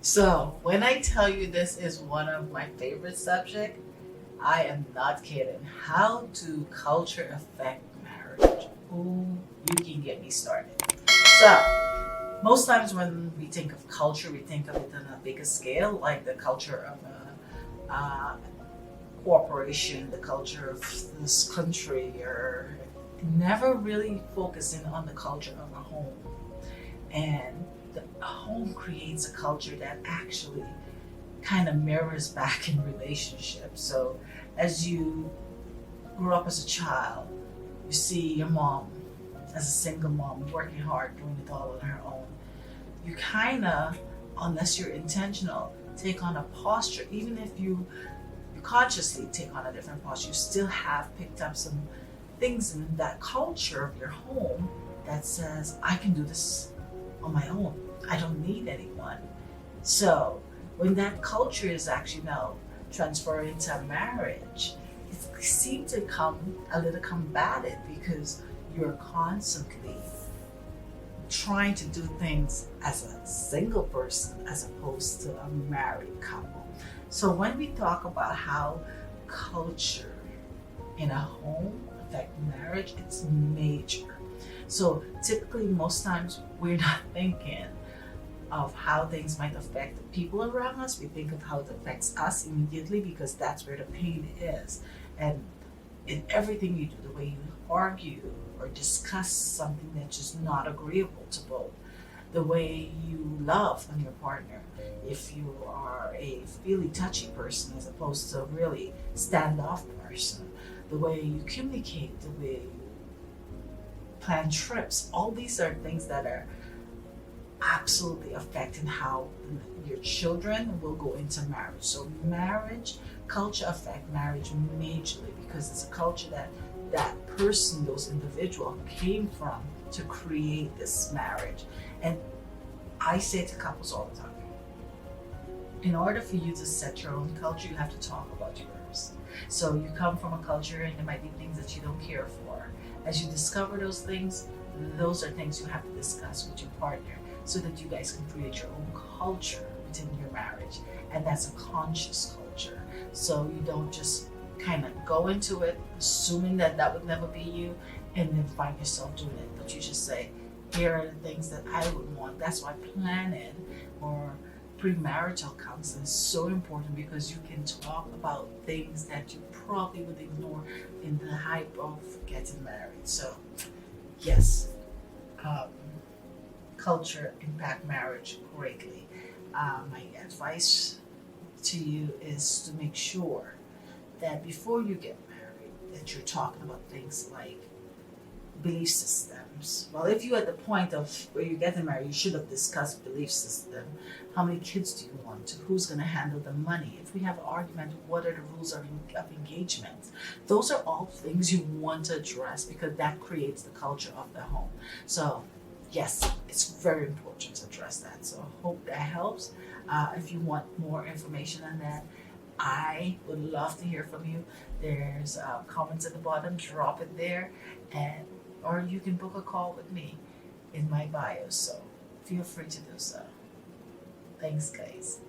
So, when I tell you this is one of my favorite subjects, I am not kidding. How do culture affect marriage? Ooh, you can get me started. So, most times when we think of culture, we think of it on a bigger scale, like the culture of a corporation, the culture of this country, or never really focusing on the culture of a home. And the home creates a culture that actually kind of mirrors back in relationships. So as you grew up as a child, you see your mom as a single mom working hard, doing it all on her own. You kind of, unless you're intentional, take on a posture, even if you consciously take on a different posture, you still have picked up some things in that culture of your home that says, I can do this on my own. I don't need anyone. So when that culture is actually now transferred into marriage, it seems to come a little combative because you're constantly trying to do things as a single person as opposed to a married couple. So when we talk about how culture in a home affect marriage, it's major. So typically most times we're not thinking of how things might affect the people around us. We think of how it affects us immediately because that's where the pain is. And in everything you do, the way you argue or discuss something that's just not agreeable to both, the way you love on your partner, if you are a really touchy person as opposed to a really standoff person, the way you communicate, the way you plan trips, all these are things that are absolutely affecting how your children will go into marriage. So marriage, culture affect marriage majorly because it's a culture that that person, those individual came from to create this marriage. And I say to couples all the time, in order for you to set your own culture, you have to talk about yours. So you come from a culture and there might be things that you don't care for. As you discover those are things you have to discuss with your partner so that you guys can create your own culture within your marriage. And that's a conscious culture. So you don't just kind of go into it assuming that that would never be you and then find yourself doing it. But you just say, here are the things that I would want. That's why planning or premarital counseling is so important because you can talk about things that you probably would ignore in the hype of getting married. So yes, um, culture impact marriage greatly. My advice to you is to make sure that before you get married, that you're talking about things like belief systems. Well, if you're at the point of where you're getting married, you should have discussed belief system. How many kids do you want? Who's going to handle the money? If we have an argument, what are the rules of engagement? Those are all things you want to address because that creates the culture of the home. So yes, it's very important to address that. So I hope that helps. If you want more information on that, I would love to hear from you. There's comments at the bottom, drop it there, and or you can book a call with me in my bio. So feel free to do so. Thanks, guys.